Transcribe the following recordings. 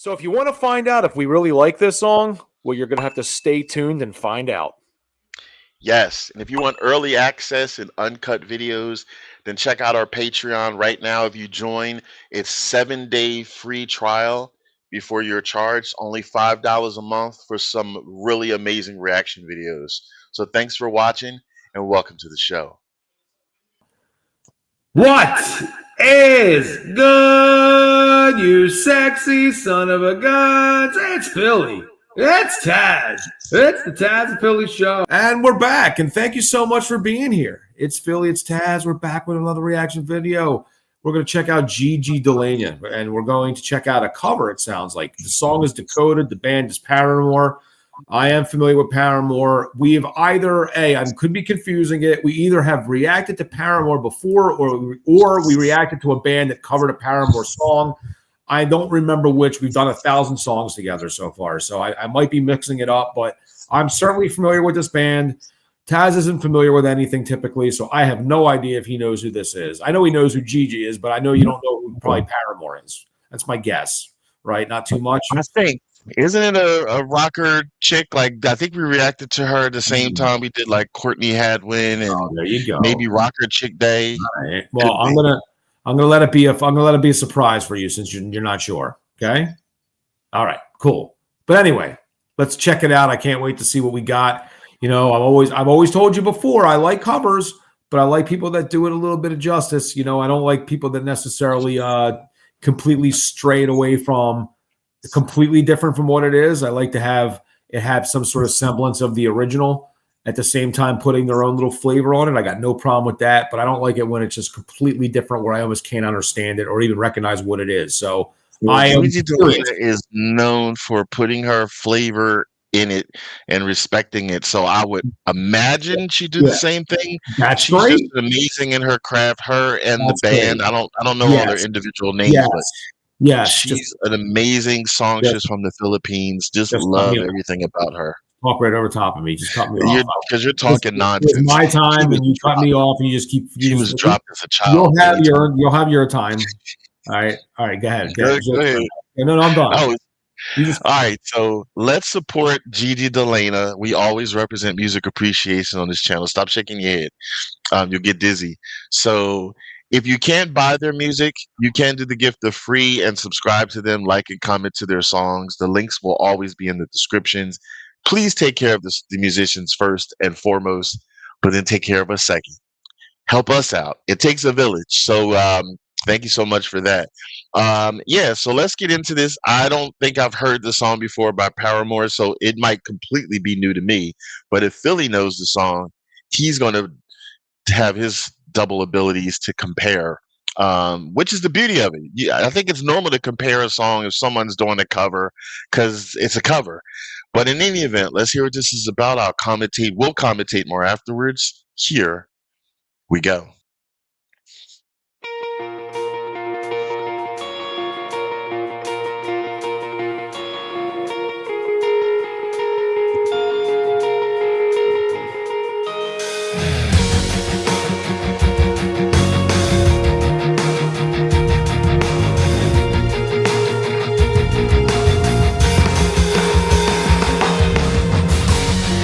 So if you want to find out if we really like this song, well, you're going to have to stay tuned and find out. Yes, and if you want early access and uncut videos, then check out our Patreon right now. If you join, it's 7-day free trial before you're charged, only $5 a month for some really amazing reaction videos. So thanks for watching and welcome to the show. What is good, you sexy son of a gun? It's Philly. It's Tazzz. It's the Tazzz and Philly show. And we're back, and thank you so much for being here. It's Philly, it's Tazzz. We're back with another reaction video. We're going to check out Gigi De Lana, and we're going to check out a cover, it sounds like. The song is Decode, the band is Paramore. I am familiar with Paramore. We have either, I could be confusing it, we either have reacted to Paramore before or we reacted to a band that covered a Paramore song. I don't remember which. We've done 1,000 songs together so far, so I might be mixing it up, but I'm certainly familiar with this band. Tazzz isn't familiar with anything typically, so I have no idea if he knows who this is. I know he knows who Gigi is, but I know you don't know who probably Paramore is. That's my guess, right? Not too much. I think, isn't it a rocker chick? Like, I think we reacted to her at the same time we did like Courtney Hadwin and there you go. Maybe Rocker Chick Day. All right. Well, I'm gonna let it be a surprise for you since you're not sure. Okay. All right. Cool. But anyway, let's check it out. I can't wait to see what we got. You know, I've always told you before, I like covers, but I like people that do it a little bit of justice. You know, I don't like people that necessarily completely strayed away from completely different from what it is. I like to have it have some sort of semblance of the original at the same time putting their own little flavor on it. I got no problem with that, but I don't like it when it's just completely different where I almost can't understand it or even recognize what it is. So Gigi De Lana is known for putting her flavor in it and respecting it. So I would imagine she do the same thing. She's just amazing in her craft, her and the band. Great. I don't know all their individual names, but she's an amazing songstress from the Philippines. Just love everything about her. Talk right over top of me. Just cut me off. Because you're talking nonsense. It's my time, and you cut me off, and you just keep. She was dropped as a child. You'll have your time. All right. Go ahead. Go ahead. No, I'm done. All right, so let's support Gigi De Lana. We always represent music appreciation on this channel. Stop shaking your head. You'll get dizzy. So if you can't buy their music, you can do the gift of free and subscribe to them, like and comment to their songs. The links will always be in the descriptions. Please take care of the musicians first and foremost, but then take care of us second. Help us out. It takes a village. So thank you so much for that. So let's get into this. I don't think I've heard the song before by Paramore, so it might completely be new to me. But if Philly knows the song, he's going to have his double abilities to compare, which is the beauty of it. Yeah, I think it's normal to compare a song if someone's doing a cover because it's a cover. But in any event, let's hear what this is about. We'll commentate more afterwards. Here we go.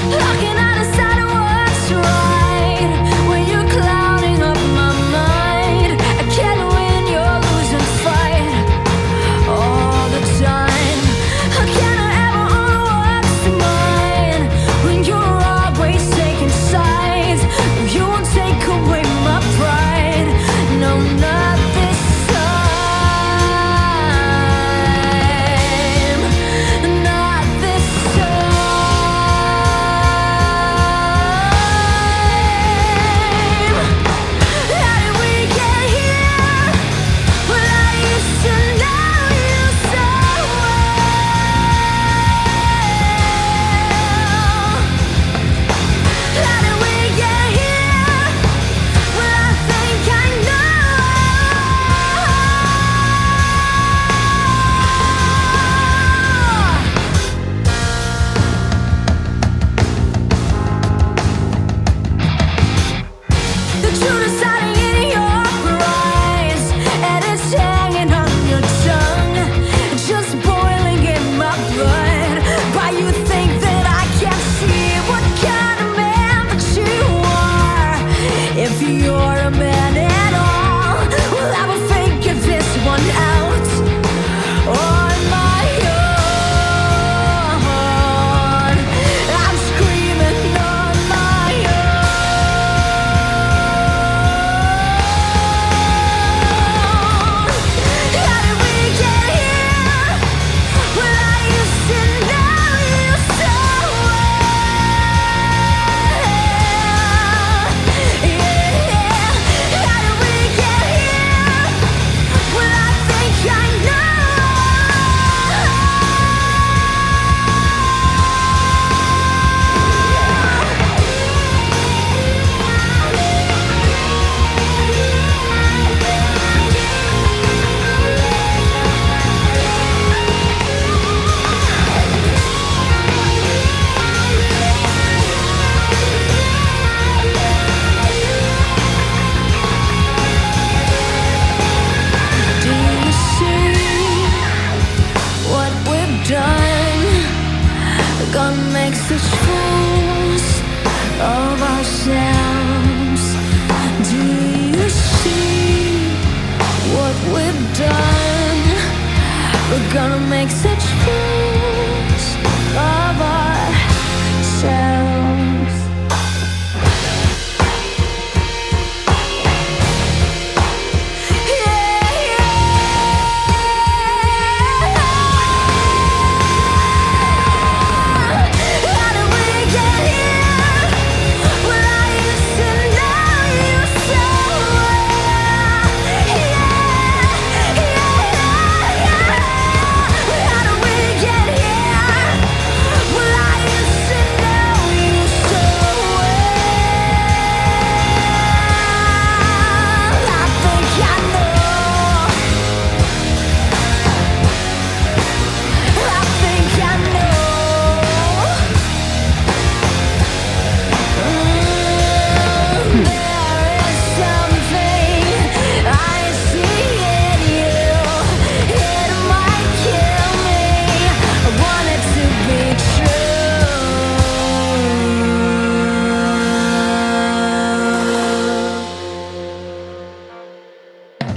Looking at a side of what's right when you're clouding gonna make such fools of ourselves. Do you see what we've done? We're gonna make such fools of ourselves.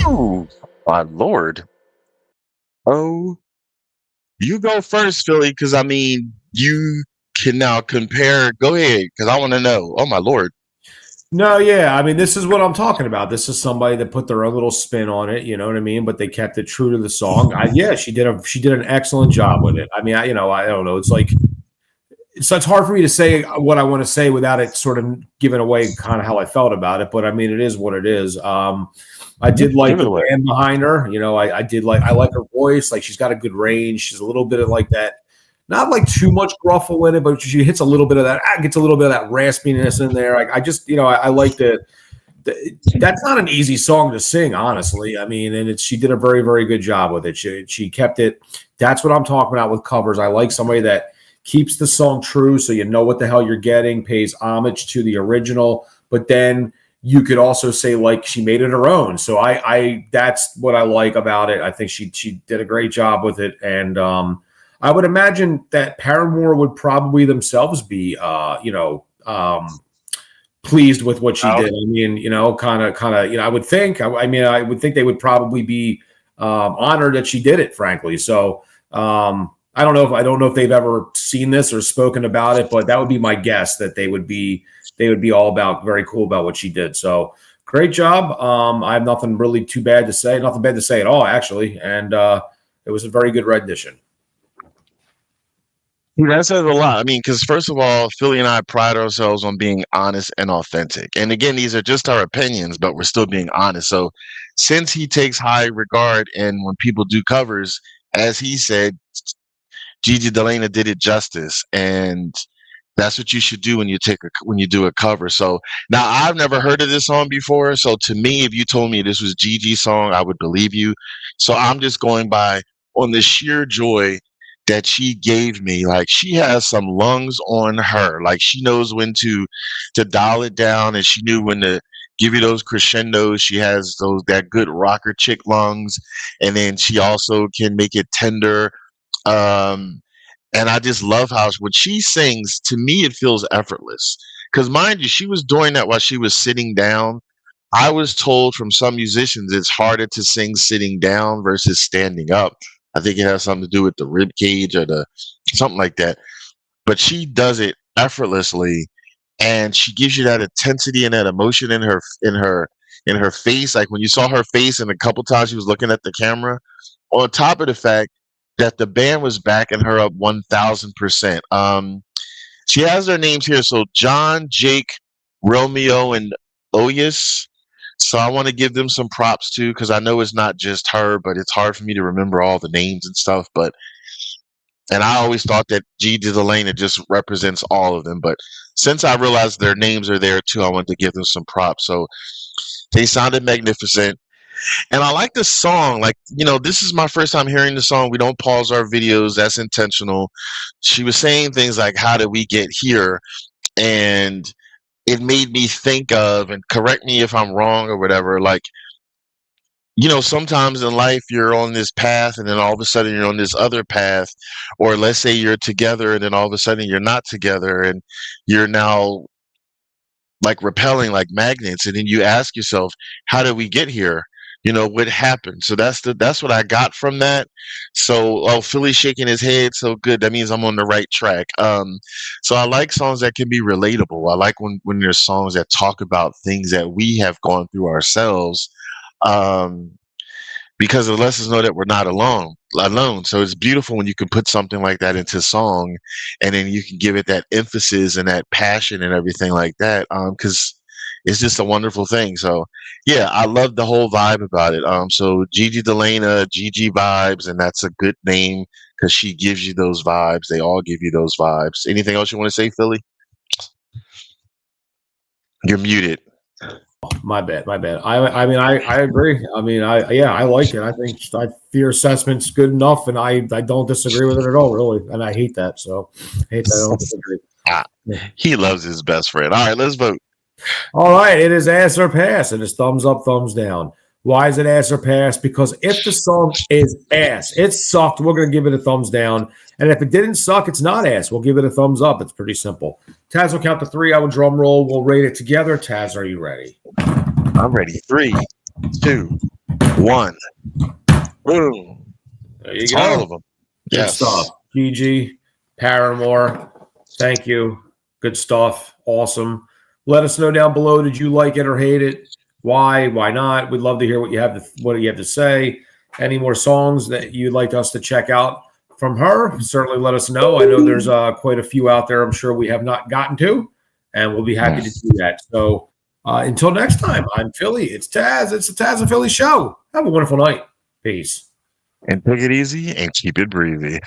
Oh, my Lord. Oh, you go first, Philly, because I mean, you can now compare. Go ahead, because I want to know. Oh, my Lord. No, yeah. I mean, this is what I'm talking about. This is somebody that put their own little spin on it. You know what I mean? But they kept it true to the song. Yeah, she did an excellent job with it. I mean, I don't know. It's like it's hard for me to say what I want to say without it sort of giving away kind of how I felt about it. But I mean, it is what it is. I did like the band behind her. You know, I like her voice. Like she's got a good range. She's a little bit of like that. Not like too much gruffle in it, but she hits a little bit of that. Gets a little bit of that raspiness in there. I just, I like the. That's not an easy song to sing, honestly. I mean, and she did a very, very good job with it. She kept it. That's what I'm talking about with covers. I like somebody that keeps the song true, so you know what the hell you're getting, pays homage to the original, but then you could also say like she made it her own. So I that's what I like about it. I think she did a great job with it, and I would imagine that Paramore would probably themselves be pleased with what she did. I mean, kind of, I would think. I would think they would probably be honored that she did it, frankly. So I don't know if they've ever seen this or spoken about it, but that would be my guess that they would be all about very cool about what she did. So great job. I have nothing really too bad to say, nothing bad to say at all, actually. And it was a very good rendition. That says a lot. I mean, because first of all, Philly and I pride ourselves on being honest and authentic. And again, these are just our opinions, but we're still being honest. So since he takes high regard and when people do covers, as he said, Gigi De Lana did it justice, and that's what you should do when you do a cover. So now I've never heard of this song before. So to me, if you told me this was Gigi's song, I would believe you. So I'm just going by on the sheer joy that she gave me. Like she has some lungs on her. Like she knows when to dial it down, and she knew when to give you those crescendos. She has that good rocker chick lungs, and then she also can make it tender. And I just love how when she sings, to me, it feels effortless. Because mind you, she was doing that while she was sitting down. I was told from some musicians it's harder to sing sitting down versus standing up. I think it has something to do with the rib cage or something like that. But she does it effortlessly, and she gives you that intensity and that emotion in her face. Like when you saw her face, and a couple times she was looking at the camera. On top of the fact that the band was backing her up 1,000%. She has their names here. So John, Jake, Romeo, and Oyas. So I want to give them some props too, because I know it's not just her, but it's hard for me to remember all the names and stuff. And I always thought that Gigi De Lana just represents all of them. But since I realized their names are there too, I want to give them some props. So they sounded magnificent. And I like the song. Like, this is my first time hearing the song. We don't pause our videos. That's intentional. She was saying things like, how did we get here? And it made me think of, and correct me if I'm wrong or whatever, like you know, sometimes in life you're on this path and then all of a sudden you're on this other path, or let's say you're together and then all of a sudden you're not together and you're now like repelling like magnets, and then you ask yourself, how did we get here? You know, what happened? So that's what I got from that. So, oh, Philly shaking his head, so good, that means I'm on the right track. So I like songs that can be relatable. I like when there's songs that talk about things that we have gone through ourselves. um because it lets us know that we're not alone. So it's beautiful when you can put something like that into song, and then you can give it that emphasis and that passion and everything like that. Because it's just a wonderful thing. So yeah, I love the whole vibe about it. So Gigi De Lana, Gigi vibes, and that's a good name because she gives you those vibes. They all give you those vibes. Anything else you want to say, Philly? You're muted. My bad. I mean, I agree. I mean, I like it. I think your assessment's good enough, and I don't disagree with it at all, really. And I hate that. So I hate that. I don't disagree. He loves his best friend. All right, let's vote. All right, it is ass or pass. It is thumbs up, thumbs down. Why is it ass or pass? Because if the song is ass, it sucked, we're going to give it a thumbs down. And if it didn't suck, it's not ass. We'll give it a thumbs up. It's pretty simple. Tazzz will count to 3. I will drum roll. We'll rate it together. Tazzz, are you ready? I'm ready. 3, 2, 1. Boom. There you go. All of them. Good Yes. stuff. Gigi, Paramore, thank you. Good stuff. Awesome. Let us know down below. Did you like it or hate it? Why? Why not? We'd love to hear what you have to say. Any more songs that you'd like us to check out from her? Certainly let us know. I know there's quite a few out there I'm sure we have not gotten to, and we'll be happy to do that. So until next time, I'm Philly. It's Tazzz. It's the Tazzz and Philly show. Have a wonderful night. Peace. And take it easy and keep it breezy.